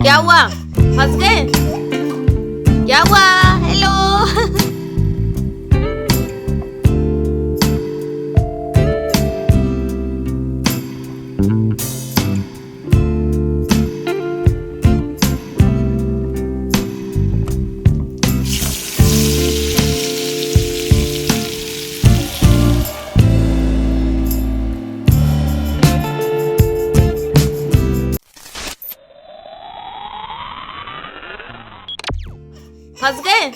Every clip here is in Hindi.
क्या हुआ? फंस गए? क्या हुआ? हेलो। फंस गए?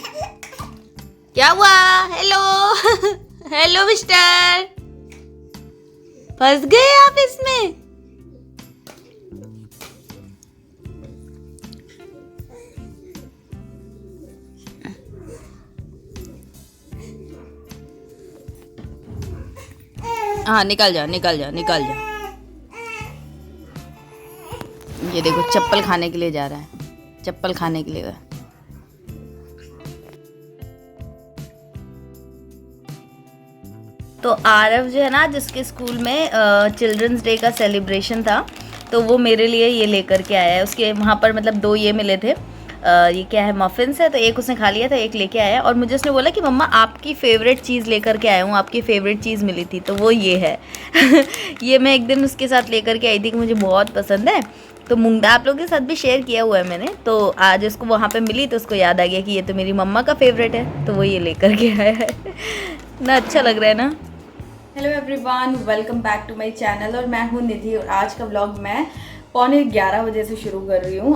क्या हुआ? हेलो। हेलो मिस्टर, फंस गए आप इसमें? हाँ, निकल जाओ निकल जाओ निकल जाओ। ये देखो चप्पल खाने के लिए जा रहा है, चप्पल खाने के लिए। तो आरव जो है ना, जिसके स्कूल में चिल्ड्रंस डे का सेलिब्रेशन था, तो वो मेरे लिए ये लेकर के आया है। उसके वहाँ पर मतलब 2 ये मिले थे। ये क्या है, मफ़िन्स है, तो एक उसने खा लिया था, एक लेके आया। और मुझे उसने बोला कि मम्मा आपकी फ़ेवरेट चीज़ लेकर के आया हूँ, आपकी फ़ेवरेट चीज़ मिली थी, तो वो ये है। ये मैं एक दिन उसके साथ लेकर के आई थी कि मुझे बहुत पसंद है। तो मूंग दाल आप लोगों के साथ भी शेयर किया हुआ है मैंने। तो आज उसको वहाँ पे मिली तो उसको याद आ गया कि ये तो मेरी मम्मा का फेवरेट है, तो वो ये लेकर के आया है। ना अच्छा लग रहा है ना। Hello everyone, welcome back to my channel. और मैं हूँ निधि और आज का व्लॉग मैं 11:15 बजे से शुरू कर रही हूँ।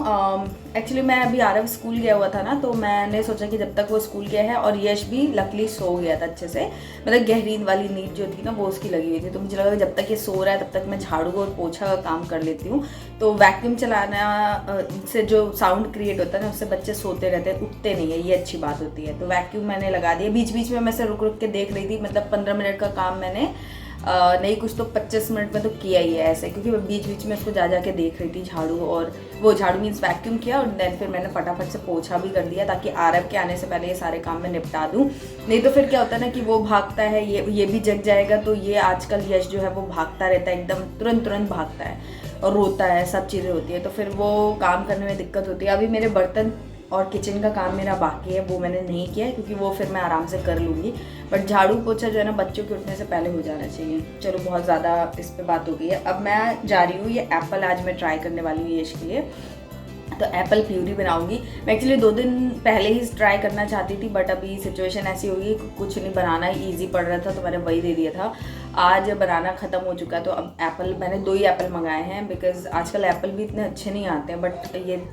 एक्चुअली मैं अभी आरव स्कूल गया हुआ था ना, तो मैंने सोचा कि जब तक वो स्कूल गया है, और यश भी लकली सो गया था अच्छे से, मतलब गहरी वाली नींद जो थी ना वो उसकी लगी हुई थी। तो मुझे लगा कि जब तक ये सो रहा है तब तक मैं झाड़ू और पोछा का काम कर लेती हूँ। तो वैक्यूम चलाना से जो साउंड क्रिएट होता है ना, उससे बच्चे सोते रहते हैं, उठते नहीं है, ये अच्छी बात होती है। तो वैक्यूम मैंने लगा दिया। बीच बीच में मैं से रुक रुक के देख रही थी, मतलब 15 मिनट का काम मैंने नहीं कुछ तो 25 मिनट में तो किया ही है ऐसे, क्योंकि मैं बीच बीच में उसको जा के देख रही थी झाड़ू, और वो झाड़ू मीन्स वैक्यूम किया, और देन फिर मैंने फटाफट से पोछा भी कर दिया ताकि आरव के आने से पहले ये सारे काम मैं निपटा दूँ। नहीं तो फिर क्या होता है ना कि वो भागता है, ये भी जग जाएगा। तो ये आजकल यश जो है वो भागता रहता है, एकदम तुरंत भागता है और रोता है, सब चीज़ें होती है, तो फिर वो काम करने में दिक्कत होती है। अभी मेरे बर्तन और किचन का काम मेरा बाकी है, वो मैंने नहीं किया है क्योंकि वो फिर मैं आराम से कर लूँगी। बट झाड़ू पोछा जो है ना, बच्चों के उठने से पहले हो जाना चाहिए। चलो बहुत ज़्यादा इस पे बात हो गई है। अब मैं जा रही हूँ, ये एप्पल आज मैं ट्राई करने वाली हूँ यश के लिए। तो एप्पल प्यूरी बनाऊंगी मैं। एक्चुअली 2 दिन पहले ही ट्राई करना चाहती थी, बट अभी सिचुएशन ऐसी होगी, कुछ नहीं बनाना ईजी पड़ रहा था, तो मैंने वही दे दिया था। आज बनाना ख़त्म हो चुका है, तो अब एप्पल मैंने 2 ही एप्पल मंगाए हैं, बिकॉज आजकल एप्पल भी इतने अच्छे नहीं आते हैं। बट ये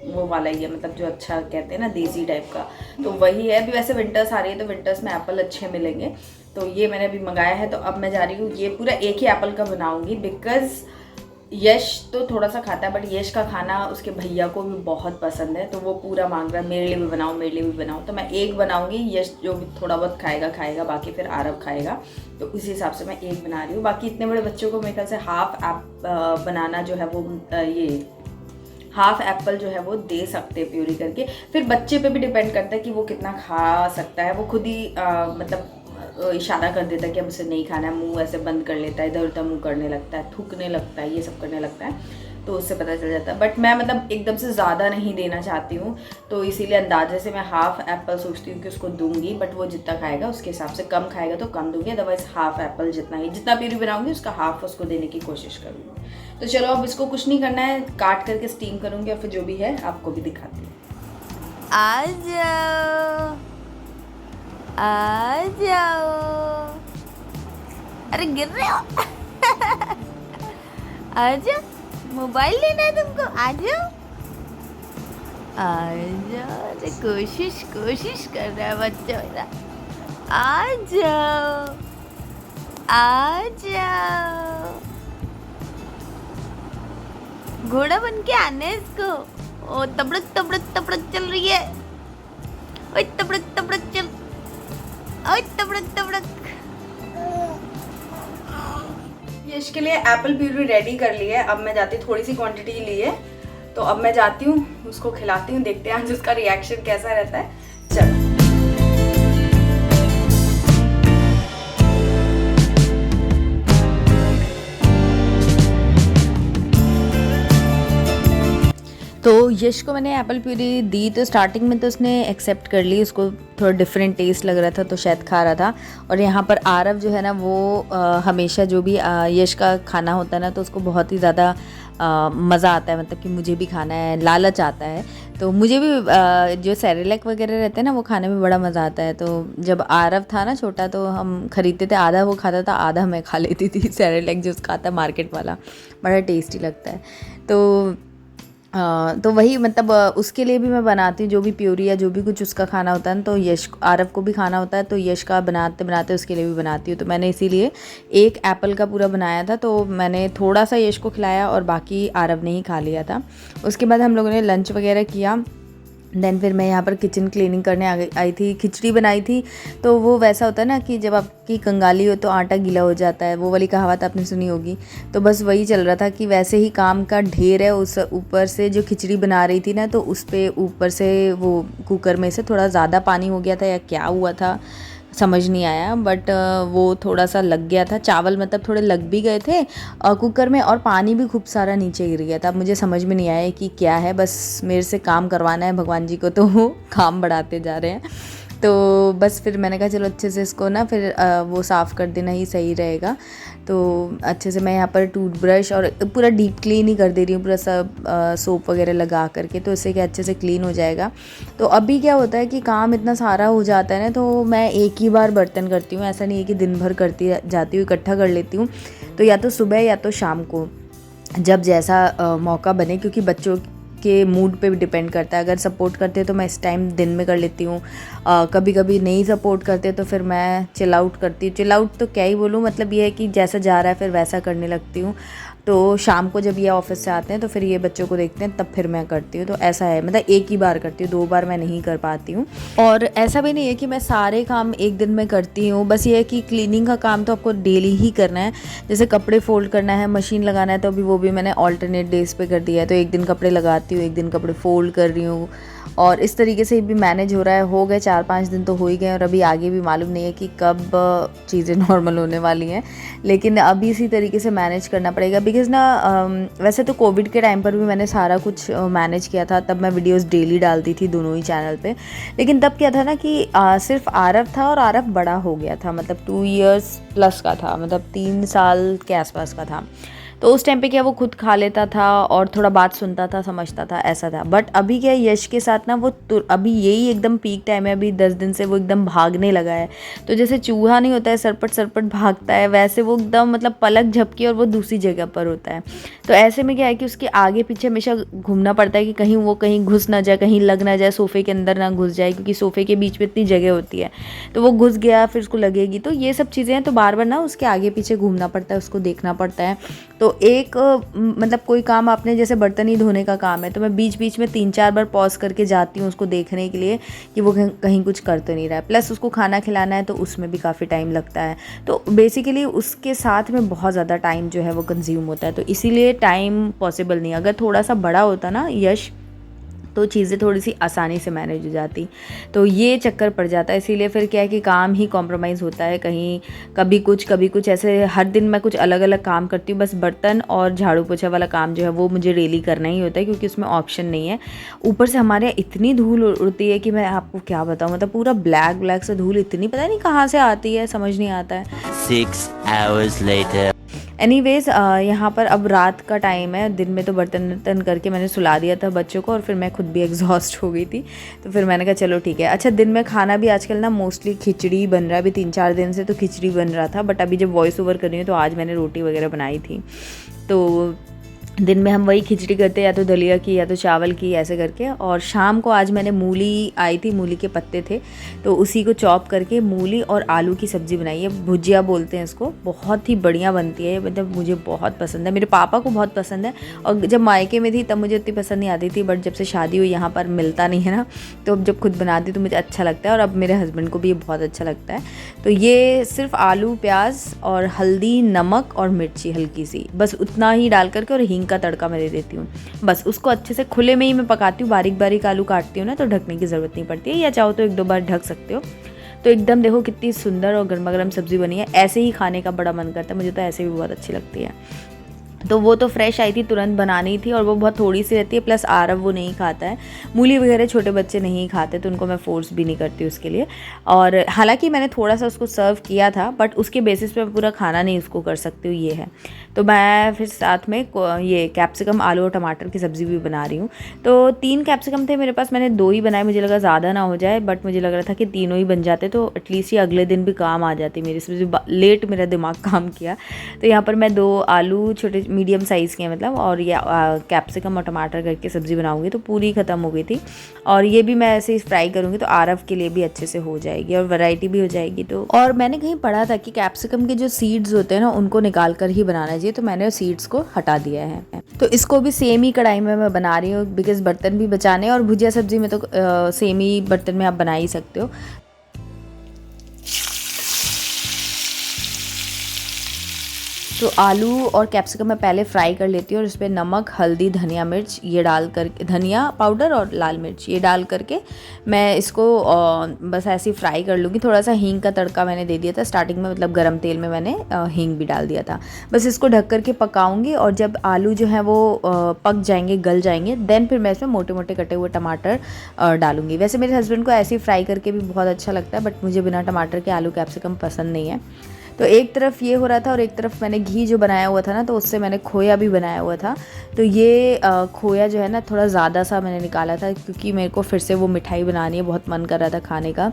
वो वाला ही है, मतलब जो अच्छा कहते हैं ना, देसी टाइप का, तो वही है। अभी वैसे विंटर्स आ रही है, तो विंटर्स में एप्पल अच्छे मिलेंगे, तो ये मैंने अभी मंगाया है। तो अब मैं जा रही हूँ, ये पूरा एक ही एप्पल का बनाऊंगी, बिकॉज यश तो थोड़ा सा खाता है, बट यश का खाना उसके भैया को भी बहुत पसंद है, तो वो पूरा मांग रहा है मेरे लिए भी बनाओ, मेरे लिए भी बनाओ। तो मैं एक बनाऊंगी, यश जो भी थोड़ा बहुत खाएगा, बाकी फिर आरव खाएगा, तो उसी हिसाब से मैं एक बना रही हूँ। बाकी इतने बड़े बच्चों को मेरे ख्याल से बनाना जो है वो ये हाफ एप्पल जो है वो दे सकते हैं प्यूरी करके। फिर बच्चे पे भी डिपेंड करता है कि वो कितना खा सकता है। वो खुद ही मतलब इशारा कर देता है कि अब उसे नहीं खाना है, मुंह ऐसे बंद कर लेता है, इधर उधर मुंह करने लगता है, थूकने लगता है, ये सब करने लगता है, तो उससे पता चल जाता है। बट मैं मतलब एकदम से ज़्यादा नहीं देना चाहती हूँ, तो इसीलिए अंदाजे से मैं हाफ एप्पल सोचती हूँ कि उसको दूंगी। बट वो जितना खाएगा उसके हिसाब से, कम खाएगा तो कम दूंगी, अदरवाइज हाफ एप्पल जितना प्यूरी बनाऊंगी उसका हाफ उसको देने की कोशिश करूँगी। तो चलो अब इसको कुछ नहीं करना है, काट करके स्टीम करूँगी, और फिर जो भी है आपको भी दिखाती हूँ। आ जाओ, अरे गिर रहे हो। आजा, मोबाइल लेना है तुमको, आ जाओ। अरे कोशिश कर रहा है बच्चा मेरा, आ जाओ। घोड़ा बन के आने इसको। ओ तबड़क चल रही है, ओए तबड़क चल, ओए तबड़क। यश के लिए एप्पल प्यूरी रेडी कर ली है। अब मैं जाती हूँ, थोड़ी सी क्वांटिटी ली है, तो अब मैं जाती हूँ उसको खिलाती हूँ, देखते हैं आज उसका रिएक्शन कैसा रहता है। चलो तो यश को मैंने एप्पल प्यूरी दी तो स्टार्टिंग में तो उसने एक्सेप्ट कर ली, उसको थोड़ा डिफरेंट टेस्ट लग रहा था तो शायद खा रहा था। और यहाँ पर आरव जो है ना वो हमेशा जो भी यश का खाना होता है ना तो उसको बहुत ही ज़्यादा मज़ा आता है, मतलब कि मुझे भी खाना है, लालच आता है। तो मुझे भी जो सेरेलैक वगैरह रहते हैं ना वो खाने में बड़ा मज़ा आता है। तो जब आरव था ना छोटा तो हम खरीदते थे, आधा वो खाता था आधा मैं खा लेती थी सेरेलैक जो उसका आता है मार्केट वाला, बड़ा टेस्टी लगता है। तो वही मतलब उसके लिए भी मैं बनाती हूँ जो भी प्यूरी या जो भी कुछ उसका खाना होता है ना, तो यश आरव को भी खाना होता है तो यश का बनाते बनाते उसके लिए भी बनाती हूँ। तो मैंने इसीलिए एक एप्पल का पूरा बनाया था, तो मैंने थोड़ा सा यश को खिलाया और बाकी आरव ने ही खा लिया था। उसके बाद हम लोगों ने लंच वगैरह किया। देन फिर मैं यहाँ पर किचन क्लीनिंग करने आई थी, खिचड़ी बनाई थी। तो वो वैसा होता है ना कि जब आपकी कंगाली हो तो आटा गीला हो जाता है, वो वाली कहावत आपने सुनी होगी। तो बस वही चल रहा था कि वैसे ही काम का ढेर है, उस ऊपर से जो खिचड़ी बना रही थी ना तो उस पर ऊपर से वो कुकर में से थोड़ा ज़्यादा पानी हो गया था या क्या हुआ था समझ नहीं आया, बट वो थोड़ा सा लग गया था। चावल मतलब थोड़े लग भी गए थे कुकर में और पानी भी खूब सारा नीचे गिर गया था। अब मुझे समझ में नहीं आया कि क्या है, बस मेरे से काम करवाना है भगवान जी को, तो वो काम बढ़ाते जा रहे हैं। तो बस फिर मैंने कहा चलो अच्छे से इसको ना फिर वो साफ़ कर देना ही सही रहेगा। तो अच्छे से मैं यहाँ पर टूथब्रश और पूरा डीप क्लीन ही कर दे रही हूँ, पूरा सब सोप वगैरह लगा करके, तो इससे क्या अच्छे से क्लीन हो जाएगा। तो अभी क्या होता है कि काम इतना सारा हो जाता है ना तो मैं एक ही बार बर्तन करती हूँ, ऐसा नहीं है कि दिन भर करती जाती हूँ, इकट्ठा कर लेती हूँ। तो या तो सुबह या तो शाम को जब जैसा मौका बने, क्योंकि बच्चों के मूड पे भी डिपेंड करता है। अगर सपोर्ट करते हैं तो मैं इस टाइम दिन में कर लेती हूँ, कभी कभी नहीं सपोर्ट करते तो फिर मैं चिल आउट करती हूँ। चिल आउट तो क्या ही बोलूँ, मतलब ये है कि जैसा जा रहा है फिर वैसा करने लगती हूँ। तो शाम को जब ये ऑफिस से आते हैं तो फिर ये बच्चों को देखते हैं तब फिर मैं करती हूँ। तो ऐसा है, मतलब एक ही बार करती हूँ, 2 बार मैं नहीं कर पाती हूँ। और ऐसा भी नहीं है कि मैं सारे काम एक दिन में करती हूँ, बस ये है कि क्लीनिंग का काम तो आपको डेली ही करना है। जैसे कपड़े फोल्ड करना है, मशीन लगाना है, तो अभी वो भी मैंने ऑल्टरनेट डेज पे कर दिया है। तो एक दिन कपड़े लगाती हूँ, एक दिन कपड़े फोल्ड कर रही हूँ, और इस तरीके से भी मैनेज हो रहा है। हो गए 4-5 दिन तो हो ही गए, और अभी आगे भी मालूम नहीं है कि कब चीज़ें नॉर्मल होने वाली हैं, लेकिन अभी इसी तरीके से मैनेज करना पड़ेगा। बिकॉज़ ना वैसे तो कोविड के टाइम पर भी मैंने सारा कुछ मैनेज किया था, तब मैं वीडियोस डेली डालती थी दोनों ही चैनल पे। लेकिन तब क्या था ना कि सिर्फ आरव था, और आरव बड़ा हो गया था, मतलब 2 इयर्स प्लस का था, मतलब 3 साल के आसपास का था। तो उस टाइम पे क्या वो खुद खा लेता था और थोड़ा बात सुनता था, समझता था, ऐसा था। बट अभी क्या यश के साथ ना वो अभी यही एकदम पीक टाइम है, अभी 10 दिन से वो एकदम भागने लगा है। तो जैसे चूहा नहीं होता है सरपट सरपट भागता है, वैसे वो एकदम मतलब पलक झपकी और वो दूसरी जगह पर होता है। तो ऐसे में क्या है कि उसके आगे पीछे हमेशा घूमना पड़ता है कि कहीं वो कहीं घुस ना जाए, कहीं लग ना जाए, सोफ़े के अंदर ना घुस जाए, क्योंकि सोफ़े के बीच में इतनी जगह होती है। तो वो घुस गया फिर उसको लगेगी, तो ये सब चीज़ें हैं। तो बार बार ना उसके आगे पीछे घूमना पड़ता है, उसको देखना पड़ता है। तो एक मतलब कोई काम आपने जैसे बर्तन ही धोने का काम है, तो मैं बीच बीच में 3-4 बार पॉज करके जाती हूँ उसको देखने के लिए कि वो कहीं कुछ कर तो नहीं रहा है। प्लस उसको खाना खिलाना है तो उसमें भी काफ़ी टाइम लगता है। तो बेसिकली उसके साथ में बहुत ज़्यादा टाइम जो है वो कंज्यूम होता है, तो इसीलिए टाइम पॉसिबल नहीं। अगर थोड़ा सा बड़ा होता ना यश तो चीज़ें थोड़ी सी आसानी से मैनेज हो जाती। तो ये चक्कर पड़ जाता है, इसीलिए फिर क्या है कि काम ही कॉम्प्रोमाइज़ होता है, कहीं कभी कुछ ऐसे। हर दिन मैं कुछ अलग अलग काम करती हूँ, बस बर्तन और झाड़ू पोछा वाला काम जो है वो मुझे डेली करना ही होता है, क्योंकि उसमें ऑप्शन नहीं है। ऊपर से हमारे यहाँ इतनी धूल उड़ती है कि मैं आपको क्या बताऊँ, मतलब पूरा ब्लैक ब्लैक से धूल इतनी पता नहीं कहाँ से आती है, समझ नहीं आता है। 6 hours later. एनीवेज यहाँ पर अब रात का टाइम है, दिन में तो बर्तन वर्तन करके मैंने सुला दिया था बच्चों को, और फिर मैं खुद भी एग्जॉस्ट हो गई थी। तो फिर मैंने कहा चलो ठीक है। अच्छा, दिन में खाना भी आजकल ना मोस्टली खिचड़ी बन रहा है, अभी 3-4 दिन से तो खिचड़ी बन रहा था, बट अभी जब वॉइस ओवर कर रही हूँ तो आज मैंने रोटी वगैरह बनाई थी। तो दिन में हम वही खिचड़ी करते, या तो दलिया की या तो चावल की, ऐसे करके। और शाम को आज मैंने मूली आई थी, मूली के पत्ते थे, तो उसी को चॉप करके मूली और आलू की सब्ज़ी बनाई है, भुजिया बोलते हैं इसको। बहुत ही बढ़िया बनती है, मतलब मुझे बहुत पसंद है, मेरे पापा को बहुत पसंद है। और जब मायके में थी तब मुझे उतनी पसंद नहीं आती थी, बट जब से शादी हुई यहाँ पर मिलता नहीं है ना, तो अब जब खुद बनाती तो मुझे अच्छा लगता है, और अब मेरे हस्बैंड को भी ये बहुत अच्छा लगता है। तो ये सिर्फ आलू, प्याज और हल्दी, नमक और मिर्ची हल्की सी, बस उतना ही डाल करके, और हींग का तड़का मैं दे देती हूँ। बस उसको अच्छे से खुले में ही मैं पकाती हूँ, बारीक बारीक आलू काटती हूँ ना, तो ढकने की ज़रूरत नहीं पड़ती है, या चाहो तो 1-2 बार ढक सकते हो। तो एकदम देखो कितनी सुंदर और गर्मा गर्म सब्ज़ी बनी है। ऐसे ही खाने का बड़ा मन करता है मुझे, तो ऐसे भी बहुत अच्छी लगती है। तो वो तो फ्रेश आई थी, तुरंत बनानी थी, और वो बहुत थोड़ी सी रहती है, प्लस आरव वो नहीं खाता है, मूली वगैरह छोटे बच्चे नहीं खाते, तो उनको मैं फ़ोर्स भी नहीं करती उसके लिए। और हालांकि मैंने थोड़ा सा उसको सर्व किया था, बट उसके बेसिस पे मैं पूरा खाना नहीं उसको कर सकती हूँ, ये है। तो मैं फिर साथ में ये कैप्सिकम, आलू और टमाटर की सब्ज़ी भी बना रही हूँ। तो 3 कैप्सिकम थे मेरे पास, मैंने 2 ही बनाए, मुझे लगा ज़्यादा ना हो जाए, बट मुझे लग रहा था कि तीनों ही बन जाते तो एटलीस्ट ये अगले दिन भी काम आ जाती मेरी सब्ज़ी। लेट मेरा दिमाग काम किया। तो यहाँ पर मैं 2 आलू छोटे मीडियम साइज़ के मतलब, और ये कैप्सिकम और टमाटर करके सब्ज़ी बनाऊंगी, तो पूरी ख़त्म हो गई थी। और ये भी मैं ऐसे ही फ्राई करूँगी, तो आरव के लिए भी अच्छे से हो जाएगी और वैरायटी भी हो जाएगी। तो और मैंने कहीं पढ़ा था कि कैप्सिकम के जो सीड्स होते हैं ना, उनको निकाल कर ही बनाना चाहिए, तो मैंने सीड्स को हटा दिया है। तो इसको भी सेम ही कढ़ाई में मैं बना रही हूँ, बिकॉज बर्तन भी बचाने, और भुजिया सब्ज़ी में तो सेम ही बर्तन में आप बना ही सकते हो। तो आलू और कैप्सिकम मैं पहले फ्राई कर लेती हूँ, और उस पर नमक, हल्दी, धनिया मिर्च ये डाल कर, धनिया पाउडर और लाल मिर्च ये डाल करके मैं इसको बस ऐसे ही फ्राई कर लूँगी। थोड़ा सा हींग का तड़का मैंने दे दिया था स्टार्टिंग में, मतलब गरम तेल में मैंने हींग भी डाल दिया था। बस इसको ढक करके पकाऊंगी, और जब आलू जो है वो पक जाएंगे, गल जाएंगे, देन फिर मैं इसमें मोटे मोटे कटे हुए टमाटर डालूंगी। वैसे मेरे हस्बैंड को ऐसे ही फ्राई करके भी बहुत अच्छा लगता है, बट मुझे बिना टमाटर के आलू कैप्सिकम पसंद नहीं है। तो एक तरफ ये हो रहा था, और एक तरफ मैंने घी जो बनाया हुआ था ना, तो उससे मैंने खोया भी बनाया हुआ था। तो ये खोया जो है ना, थोड़ा ज़्यादा सा मैंने निकाला था, क्योंकि मेरे को फिर से वो मिठाई बनानी है, बहुत मन कर रहा था खाने का।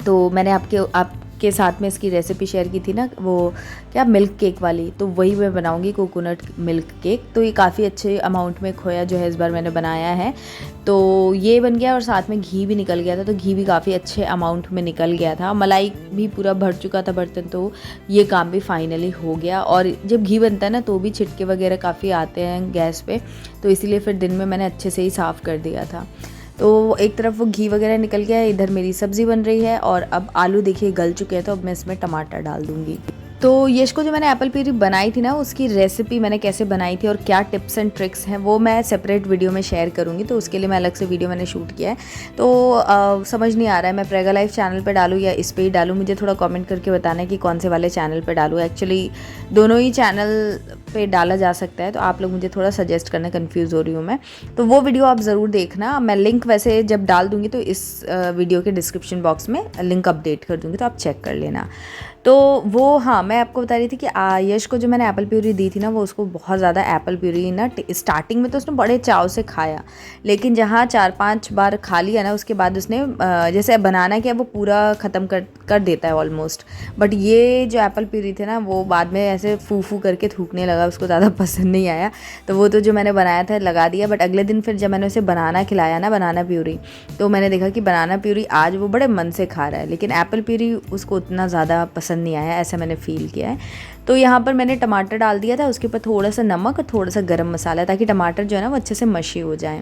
तो मैंने आपके साथ में इसकी रेसिपी शेयर की थी ना, वो क्या मिल्क केक वाली, तो वही मैं बनाऊंगी, कोकोनट मिल्क केक। तो ये काफ़ी अच्छे अमाउंट में खोया जो है इस बार मैंने बनाया है। तो ये बन गया, और साथ में घी भी निकल गया था, तो घी भी काफ़ी अच्छे अमाउंट में निकल गया था, मलाई भी पूरा भर चुका था बर्तन, तो ये काम भी फाइनली हो गया। और जब घी बनता है ना, तो भी छिटके वगैरह काफ़ी आते हैं गैस पे, तो इसीलिए फिर दिन में मैंने अच्छे से ही साफ़ कर दिया था। तो एक तरफ वो घी वगैरह निकल गया है, इधर मेरी सब्ज़ी बन रही है, और अब आलू देखिए गल चुके हैं, तो अब मैं इसमें टमाटर डाल दूँगी। तो यश को जो मैंने एप्पल प्यूरी बनाई थी ना, उसकी रेसिपी मैंने कैसे बनाई थी और क्या टिप्स एंड ट्रिक्स हैं, वो मैं सेपरेट वीडियो में शेयर करूँगी। तो उसके लिए मैं अलग से वीडियो मैंने शूट किया है। तो समझ नहीं आ रहा है मैं प्रेगा लाइफ चैनल पे डालूँ या इस पे ही डालूँ। मुझे थोड़ा कमेंट करके बताना है कि कौन से वाले चैनल पे डालूँ। एक्चुअली दोनों ही चैनल पे डाला जा सकता है, तो आप लोग मुझे थोड़ा सजेस्ट करना, कन्फ्यूज़ हो रही हूँ मैं। तो वो वीडियो आप ज़रूर देखना। मैं लिंक वैसे जब डाल दूँगी तो इस वीडियो के डिस्क्रिप्शन बॉक्स में लिंक अपडेट कर दूँगी, तो आप चेक कर लेना। तो वो हाँ, मैं आपको बता रही थी कि यश को जो मैंने एप्पल प्यूरी दी थी ना, वो उसको बहुत ज़्यादा एप्पल प्यूरी ना स्टार्टिंग में तो उसने बड़े चाव से खाया, लेकिन जहाँ 4-5 बार खा लिया ना, उसके बाद उसने जैसे बनाना किया वो पूरा ख़त्म कर देता है ऑलमोस्ट। बट ये जो एप्पल प्यूरी थे ना, वो बाद में ऐसे फू फू करके थूकने लगा, उसको ज़्यादा पसंद नहीं आया। तो वो तो जो मैंने बनाया था लगा दिया। बट अगले दिन फिर जब मैंने उसे बनाना खिलाया ना, बनाना प्यूरी, तो मैंने देखा कि बनाना प्यूरी आज वो बड़े मन से खा रहा है, लेकिन एप्पल प्यूरी उसको उतना ज़्यादा पसंद नहीं आया, ऐसा मैंने फ़ील किया है। तो यहाँ पर मैंने टमाटर डाल दिया था, उसके ऊपर थोड़ा सा नमक और थोड़ा सा गरम मसाला, ताकि टमाटर जो है ना वो अच्छे से मशी हो जाए।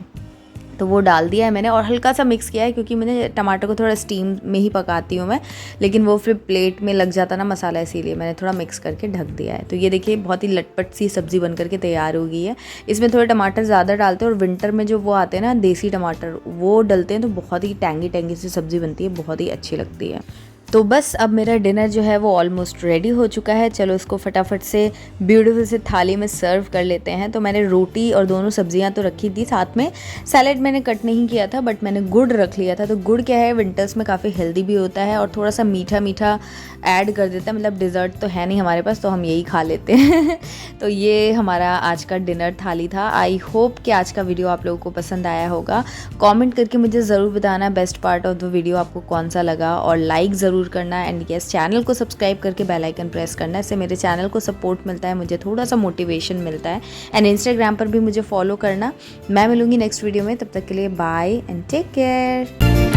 तो वो डाल दिया है मैंने, और हल्का सा मिक्स किया है, क्योंकि मैंने टमाटर को थोड़ा स्टीम में ही पकाती हूँ मैं, लेकिन वो फिर प्लेट में लग जाता ना मसाला, इसीलिए मैंने थोड़ा मिक्स करके ढक दिया है। तो ये देखिए बहुत ही लटपट सी सब्ज़ी बन करके तैयार हो गई है। इसमें थोड़े टमाटर ज़्यादा डालते हैं, और विंटर में जो वो आते हैं ना देसी टमाटर, वो डलते हैं, तो बहुत ही टैंगी सी सब्ज़ी बनती है, बहुत ही अच्छी लगती है। तो बस अब मेरा डिनर जो है वो ऑलमोस्ट रेडी हो चुका है। चलो इसको फटाफट से ब्यूटीफुल से थाली में सर्व कर लेते हैं। तो मैंने रोटी और दोनों सब्जियां तो रखी थी, साथ में सैलेड मैंने कट नहीं किया था, बट मैंने गुड़ रख लिया था। तो गुड़ क्या है, विंटर्स में काफ़ी हेल्दी भी होता है, और थोड़ा सा मीठा मीठा ऐड कर देता है। मतलब डिज़र्ट तो है नहीं हमारे पास, तो हम यही खा लेते हैं। तो ये हमारा आज का डिनर थाली था। आई होप कि आज का वीडियो आप लोगों को पसंद आया होगा। कमेंट करके मुझे ज़रूर बताना best part of the video आपको कौन सा लगा, और लाइक ज़रूर करना, एंड यस चैनल को सब्सक्राइब करके बेल आइकन प्रेस करना। इससे मेरे चैनल को सपोर्ट मिलता है, मुझे थोड़ा सा मोटिवेशन मिलता है। एंड इंस्टाग्राम पर भी मुझे फॉलो करना। मैं मिलूंगी नेक्स्ट वीडियो में, तब तक के लिए बाय एंड टेक केयर।